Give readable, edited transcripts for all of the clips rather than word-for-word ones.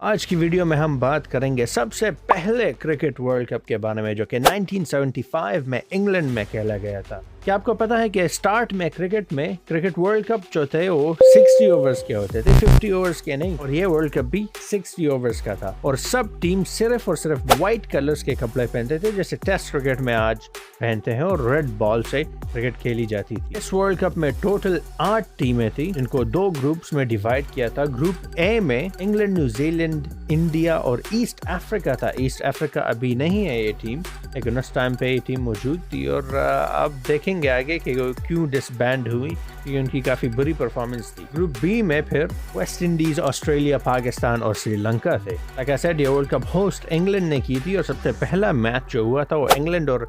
آج کی ویڈیو میں ہم بات کریں گے سب سے پہلے کرکٹ ورلڈ کپ کے بارے میں جو کہ 1975 میں انگلینڈ میں کھیلا گیا تھا۔ کیا آپ کو پتا ہے کہ سٹارٹ میں کرکٹ ورلڈ کپ جو تھے وہ 60 اوورز کے ہوتے تھے، 50 اوورز کے نہیں، اور یہ ورلڈ کپ بھی 60 اوورز کا تھا، اور سب ٹیم صرف اور صرف وائٹ کلرز کے کپڑے پہنتے تھے جیسے ٹیسٹ کرکٹ میں آج پہنتے ہیں، اور ریڈ بال سے کرکٹ کھیلی جاتی تھی۔ اس ورلڈ کپ میں ٹوٹل 8 ٹیمیں تھیں جن کو 2 گروپس میں ڈیوائیڈ کیا تھا۔ گروپ اے میں انگلینڈ، نیوزی لینڈ، انڈیا اور ایسٹ افریقہ تھا۔ ایسٹ افریقہ ابھی نہیں ہے یہ ٹیم، لیکن اس ٹائم پہ یہ ٹیم موجود تھی، اور آپ دیکھیں گے آگے کہ کیوں ڈس بینڈ ہوئی، کیونکہ ان کی کافی بری پرفارمنس تھی۔ گروپ بی میں پھر ویسٹ انڈیز، آسٹریلیا، پاکستان اور سری لنکا تھے۔ لائک آئی سیڈ، یہ ورلڈ کپ ہوسٹ انگلینڈ نے کی تھی، اور سب سے پہلا میچ جو ہوا تھا وہ انگلینڈ اور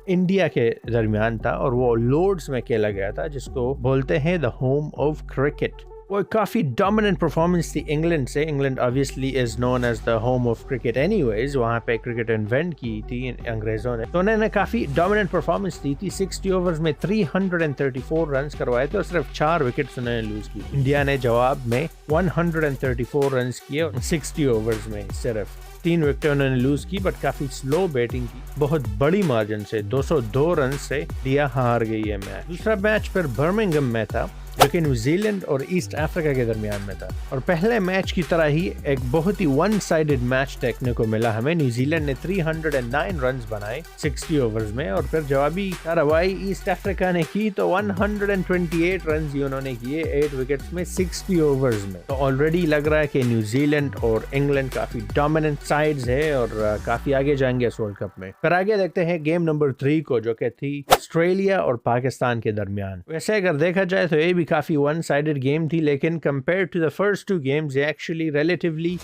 انڈیا کے درمیان تھا، اور وہ لارڈز میں کھیلا گیا تھا، جس کو بولتے ہیں دا ہوم آف کرکٹ۔ وہ کافی ڈومیننٹ پرفارمنس تھی انگلینڈ سے۔ England obviously is known as the home of cricket anyways، وہاں پہ کرکٹ انوینٹ کی تھی انگریزوں نے، تو انہوں نے کافی ڈومیننٹ پرفارمنس دی تھی۔ 60 اوورز میں 334 رنز کروائے تھے، اور صرف 4 وکٹس انہوں نے لوز کی۔ انڈیا نے جواب میں 134 رنز کیے، 60 اوورز میں صرف 3 وکٹیں انہوں نے لوز کی، بٹ کافی سلو بیٹنگ کی، بہت بڑی مارجن سے 202 رنز سے انڈیا ہار گئی ہے میچ۔ دوسرا میچ پھر برمنگھم میں تھا، جو کہ نیوزی لینڈ اور ایسٹ افریقہ کے درمیان میں تھا، اور پہلے میچ کی طرح ہی ایک بہت ہی ون سائیڈڈ میچ دیکھنے کو ملا ہمیں۔ نیوزی لینڈ نے 309 رنز بنائے 60 اوورز میں، اور پھر جوابی کارروائی ایسٹ افریقہ نے کی تو 128 رنز ہی انہوں نے کیے 8 وکٹس میں 60 اوورز میں۔ تو آلریڈی لگ رہا ہے کہ نیوزی لینڈ اور انگلینڈ کافی ڈومیننٹ سائڈز ہے اور کافی آگے جائیں گے اس ورلڈ کپ میں۔ پھر آگے دیکھتے ہیں گیم نمبر 3 کو، جو کہ تھی آسٹریلیا اور پاکستان کے درمیان۔ ویسے اگر دیکھا جائے تو یہ بھی کافی ون سائیڈڈ گیم تھی، لیکن compare to the first 2 games یہ ایکچولی ریلیٹیولی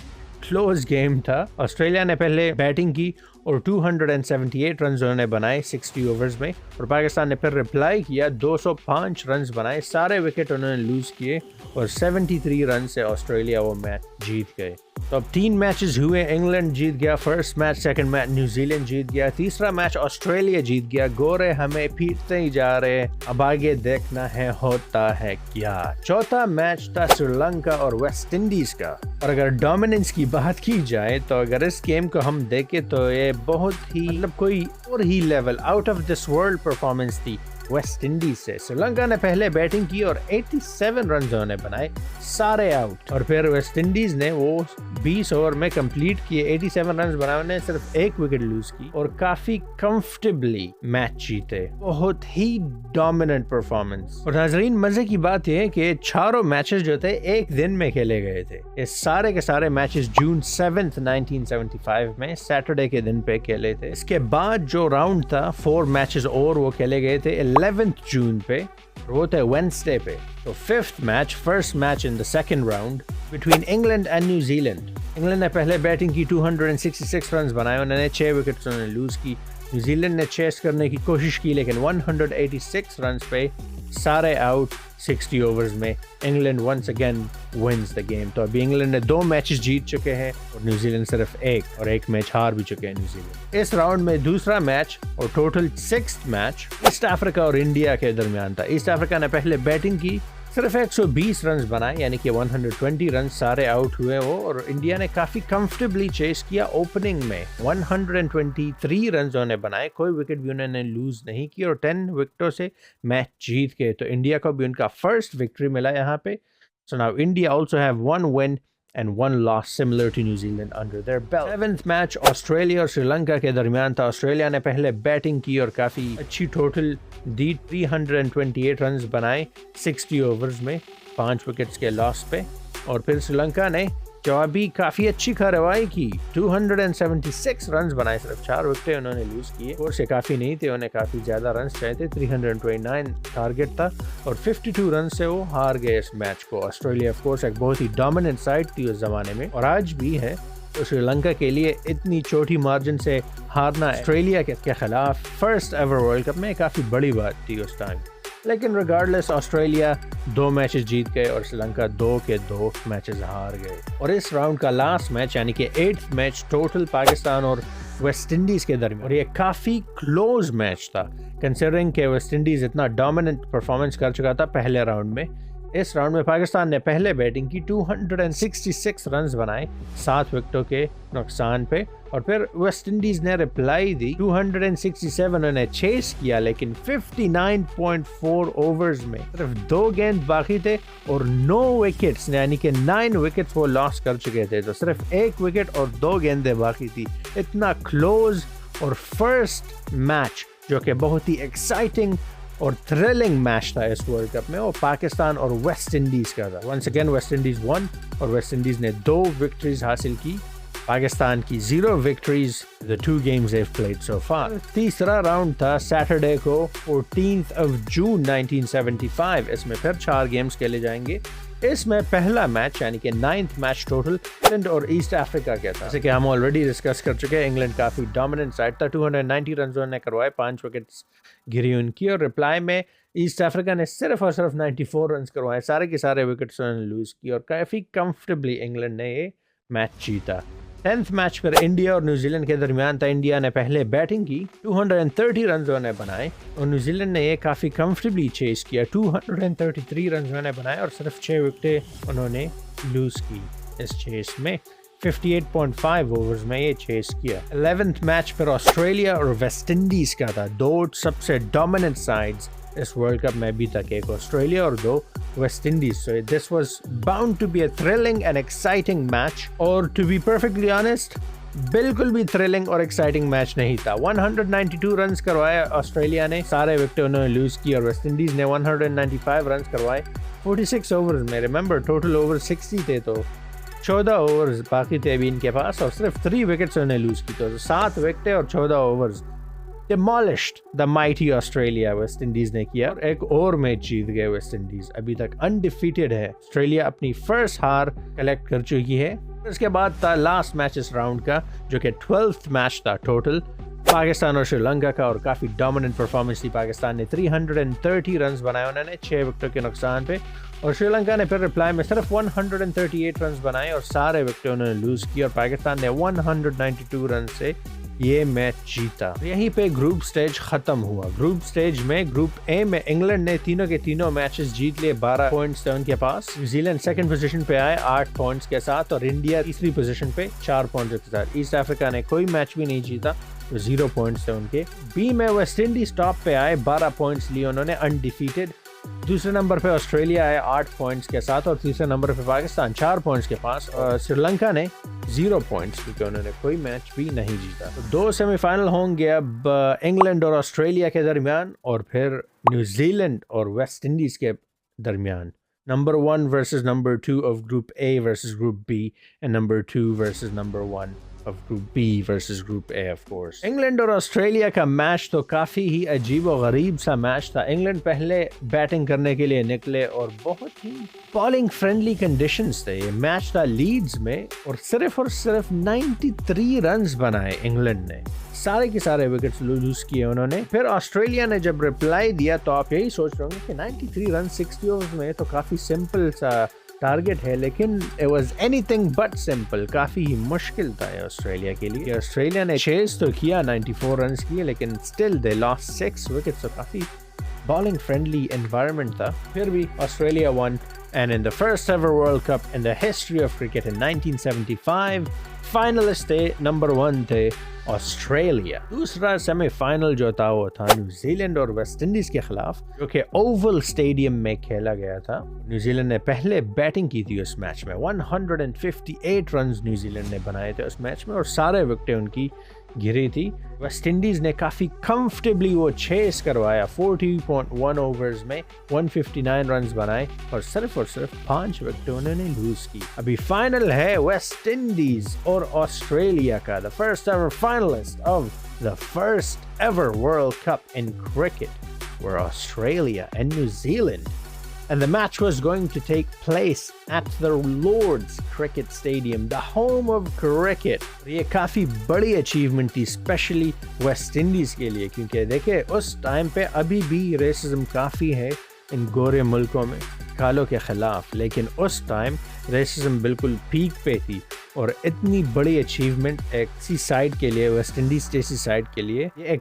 کلوز گیم تھا۔ آسٹریلیا نے پہلے بیٹنگ کی اور 278 رنز انہوں نے بنائے 60 اوورز میں، اور پاکستان نے پھر رپلائی کیا، 205 رنز بنائے، سارے وکٹ انہوں نے لوز کیے، اور 73 رن سے آسٹریلیا وہ میچ جیت گئے۔ تو اب 3 میچز ہوئے، انگلینڈ جیت گیا first match, second match New Zealand جیت گیا، تیسرا میچ آسٹریلیا جیت گیا۔ گورے ہمیں پیٹتے ہی جا رہے، اب آگے دیکھنا ہے ہوتا ہے کیا۔ چوتھا میچ تھا سری لنکا اور ویسٹ انڈیز کا، اور اگر ڈومیننس کی بات کی جائے تو اگر اس گیم کو ہم دیکھیں تو یہ بہت ہی کوئی اور ہی level out of this world performance تھی ویسٹ انڈیز سے۔ سری لنکا نے پہلے بیٹنگ کی اور 87 رنز انہوں نے بنائے، سارے آؤٹ، اور پھر ویسٹ انڈیز نے وہ 20 اوور میں کمپلیٹ کیے، 87 رنز بنائے، انہوں نے صرف 1 وکٹ لوز کی، اور کافی کمفرٹیبلی میچ جیتے۔ بہت ہی ڈومیننٹ پرفارمنس۔ اور ناظرین، مزے کی بات یہ ہے کہ چاروں میچز جو تھے ایک دن میں کھیلے گئے تھے۔ یہ سارے کے سارے میچز جون 7 1975 میں سیٹرڈے کے دن پہ کھیلے تھے۔ اس کے بعد جو راؤنڈ تھا 4 میچز اور وہ کھیلے گئے تھے 11 جون پہ، وہ تھے وینسڈے پہ۔ تو 5th match, first match in the second round between England and New Zealand. England نے پہلے بیٹنگ کی، 266 رنز بنائے، انہوں نے 6 وکٹس انہوں نے لوز کی۔ نیوزی لینڈ نے چیس کرنے کی کوشش کی، لیکن 186 رنز پہ سارے آؤٹ 60 اوورز میں۔ England once again wins the game. تو ابھی انگلینڈ نے 2 میچز جیت چکے ہیں، اور نیوزی لینڈ صرف 1، اور 1 میچ ہار بھی چکے ہیں نیوزی لینڈ۔ اس راؤنڈ میں دوسرا میچ اور total 6th match east Africa اور انڈیا کے درمیان تھا۔ ایسٹ افریقہ نے پہلے بیٹنگ کی، صرف 120 رنز بنائے، یعنی کہ 120 رنز، سارے آؤٹ ہوئے وہ، اور انڈیا نے کافی کمفرٹیبلی چیس کیا۔ اوپننگ میں 123 رنز انہوں نے بنائے، کوئی وکٹ بھی انہوں نے لوز نہیں کی، اور 10 وکٹوں سے میچ جیت گئے۔ تو انڈیا کو بھی ان کا فرسٹ وکٹری ملا یہاں پہ۔ So now India also have 1 win and 1 loss similar to New Zealand under their belt۔ 7th match Australia اور سری لنکا کے درمیان تھا۔ آسٹریلیا نے پہلے بیٹنگ کی اور کافی اچھی ٹوٹل دی، 328 رنز بنائے 60 اوورز میں، 5 وکٹس کے لاس پہ، اور پھر سری لنکا نے جوابی کافی اچھی کارروائی کی، 276 رنز بنائے، صرف 4 وکٹیں انہوں نے لوز کیے، اور سے کافی نہیں تھے، انہیں کافی زیادہ رنز چاہیے تھے، 329 ٹارگٹ تھا، اور 52 رنز سے وہ ہار گئے اس میچ کو۔ آسٹریلیا آف کورس ایک بہت ہی ڈومیننٹ سائڈ تھی اس زمانے میں، اور آج بھی ہے، تو سری لنکا کے لیے اتنی چھوٹی مارجن سے ہارنا آسٹریلیا کے خلاف فرسٹ ایور ورلڈ کپ میں کافی بڑی بات تھی اس ٹائم۔ لیکن ریگارڈلیس آسٹریلیا 2 میچز جیت گئے، اور سری لنکا 2 کے 2 میچز ہار گئے۔ اور اس راؤنڈ کا لاسٹ میچ، یعنی کہ 8th میچ ٹوٹل پاکستان اور ویسٹ انڈیز کے درمیان، اور یہ کافی کلوز میچ تھا کنسیڈرنگ کہ ویسٹ انڈیز اتنا ڈومیننٹ پرفارمنس کر چکا تھا پہلے راؤنڈ میں، اس راؤنڈ میں پاکستان نے پہلے بیٹنگ کی 266 رنز بنائے 7 وکٹوں کے نقصان پہ، اور پھر ویسٹ انڈیز نے رپلائی دی 267 انہیں چیس کیا، لیکن 59.4 اوورز میں صرف 2 گیند باقی تھے اور 9 وکٹس یعنی کہ 9 وکٹس وہ لاس کر چکے تھے، تو صرف 1 وکٹ اور 2 گیندیں باقی تھی۔ اتنا کلوز اور فرسٹ میچ جو کہ بہت ہی ایکسائٹنگ اور تھرلنگ میچ تھا اس ورلڈ کپ میں، وہ پاکستان اور ویسٹ انڈیز کا تھا۔ Once again West Indies won, اور ویسٹ انڈیز نے 2 وکٹریز حاصل کی، پاکستان کی 0 وکٹریز the 2 games they've played so far۔ تیسرا راؤنڈ تھا سیٹرڈے کو 14th of June 1975، اس میں پھر 4 گیمز کھیلے جائیں گے۔ اس میں پہلا میچ یعنی کہ 9th میچ ٹوٹل انگلینڈ اور ایسٹ افریقہ کا تھا، جیسے کہ ہم آلریڈی ڈسکس کر چکے ہیں۔ انگلینڈ کافی ڈومیننٹ سائڈ تھا، 290 رنز انہوں نے کروائے، 5 وکٹس گری ان کی، اور رپلائی میں ایسٹ افریقہ نے صرف اور صرف 94 رنز کروائے، سارے کے سارے وکٹس انہوں نے لوز کی، اور کافی کمفرٹیبلی انگلینڈ نے یہ میچ جیتا۔ 10th میچ پر انڈیا اور نیوزی لینڈ کے درمیان تھا۔ انڈیا نے پہلے بیٹنگ کی، 230 رنز انہوں نے بنائے، اور نیوزی لینڈ نے یہ کافی کمفرٹیبلی چیس کیا، 233 رنز انہوں نے بنائے، اور صرف 6 وکٹیں انہوں نے لوز کی اس چیس میں۔ 58.5 اوورز میں یہ چیس کیا۔ 11th میچ پر آسٹریلیا اور ویسٹ انڈیز کا تھا، 2 سب سے ڈومیننٹ سائڈز اس ورلڈ کپ میں ابھی تک، ایک آسٹریلیا اور 2 West Indies. So this was bound to be a thrilling and exciting match، اور to be perfectly honest بالکل بھی تھرلنگ اور ایکسائٹنگ میچ نہیں تھا۔ 192 رنز کروائے آسٹریلیا نے، سارے وکٹیں انہوں نے لوز کی، اور ویسٹ انڈیز نے 195 رنز کروائے 46 اوورز میں۔ ریممبر ٹوٹل اوور 60 تھے، تو 14 اوورز باقی تھے ابھی ان کے پاس، اور صرف 3 وکٹس انہوں نے لوز کی، تو 7 وکٹیں اور 14 overs demolished the mighty Australia waste Indies نے کیا، اور ایک اور میچ جیت گئے ویسٹ انڈیز، ابھی تک انڈیفیٹڈ ہے۔ آسٹریلیا اپنی فرسٹ ہار کلیکٹ کر چکی ہے۔ اس کے بعد تھا لاسٹ میچ اس راؤنڈ کا، جو کہ 12th میچ تھا ٹوٹل، پاکستان اور سری لنکا کا، اور کافی ڈومیننٹ پرفارمنس تھی۔ پاکستان نے 330 رنز بنائے انہوں نے 6 وکٹوں کے نقصان پہ، اور سری لنکا نے پھر رپلائی میں صرف 138 رنز بنائے، اور سارے وکٹیں انہوں نے لوز کی، اور پاکستان نے 192 رنز سے یہ میچ جیتا۔ یہیں پہ گروپ سٹیج ختم ہوا۔ گروپ سٹیج میں گروپ اے میں انگلینڈ نے تینوں کے تینوں میچز جیت لیے، 12 پوائنٹس تھے ان کے پاس۔ نیوزی لینڈ سیکنڈ پوزیشن پہ آئے 8 پوائنٹس کے ساتھ، اور انڈیا تیسری پوزیشن پہ 4 پوائنٹس کے ساتھ۔ ایسٹ افریقہ نے کوئی میچ بھی نہیں جیتا، 0 پوائنٹس تھے ان کے۔ بی میں ویسٹ انڈیز ٹاپ پہ آئے، 12 پوائنٹس لیے انہوں نے، انڈیفیٹڈ۔ دوسرے نمبر پہ آسٹریلیا آئے 8 پوائنٹس کے ساتھ، اور تیسرے نمبر پہ پاکستان 4 پوائنٹس کے پاس، اور سری لنکا نے 0 پوائنٹس، کیونکہ انہوں نے کوئی میچ بھی نہیں جیتا۔ 2 سیمی فائنل ہوں گے اب انگلینڈ اور آسٹریلیا کے درمیان، اور پھر نیوزی لینڈ اور ویسٹ انڈیز کے درمیان۔ Number 1 versus number 2 of group A versus group B, and number 2 versus number 1 of group B versus group A of course۔ England اور آسٹریلیا کا میچ تو کافی ہی عجیب و غریب سا میچ تھا۔ انگلینڈ پہلے بیٹنگ کرنے کے لیے نکلے، اور بہت ہی بالنگ فرینڈلی کنڈیشنز تھے۔ یہ میچ تھا لیڈز میں، اور صرف 93 رنز بنائے انگلینڈ نے، سارے کے سارے وکٹس لوز کیے انہوں نے۔ پھر آسٹریلیا نے جب رپلائی دیا، تو آپ یہی سوچ رہے ہوں گے کہ 93 رنز 60 اوورز میں تو کافی سمپل سا ٹارگٹ ہے، لیکن it was anything but simple، کافی ہی مشکل تھا آسٹریلیا کے لیے۔ آسٹریلیا نے چیز تو کیا، 94 رنز کیے، لیکن still they lost 6 wickets، تو کافی بالنگ فرینڈلی انوائرمنٹ تھا۔ پھر بھی Australia won، and in the first ever World Cup in the history of cricket in 1975 finalist تھے، نمبر 1 تھے آسٹریلیا۔ دوسرا سیمی فائنل جو تھا وہ تھا نیوزی لینڈ اور ویسٹ انڈیز کے خلاف، جو کہ اوول اسٹیڈیم میں کھیلا گیا تھا۔ نیوزی لینڈ نے پہلے بیٹنگ کی تھی اس میچ میں، 158 رنز نیوزی لینڈ نے بنائے تھے اس میچ میں، اور سارے وکٹیں ان کی گری تھی۔ ویسٹ انڈیز نے کافی کمفرٹیبلی وہ چیس کروایا، 40.1 اوورز میں 159 رنز بنائے، اور صرف 5 وکٹیں انہوں نے لوز کی۔ ابھی فائنل ہے ویسٹ انڈیز اور آسٹریلیا کا، the first ever finalist of the first ever World Cup in cricket were Australia and New Zealand. And the match was going to take place at the Lord's Cricket Stadium, the home of cricket. یہ کافی بڑی achievement تھی especially waste Indies کے لیے، کیونکہ دیکھیں اس time پہ ابھی بھی ریسزم کافی ہے ان گورے ملکوں میں کالوں کے خلاف، لیکن اس ٹائم ریسزم بالکل پیک پہ تھی، اور اتنی بڑی اچیومنٹ ایک سی سائڈ کے لیے، ویسٹ انڈیز جیسی سائڈ کے لیے، یہ ایک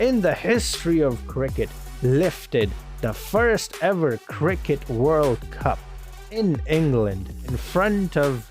in the history of cricket lifted the first ever Cricket World Cup in England in front of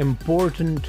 important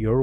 your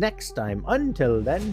next time. Until then,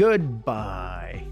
goodbye.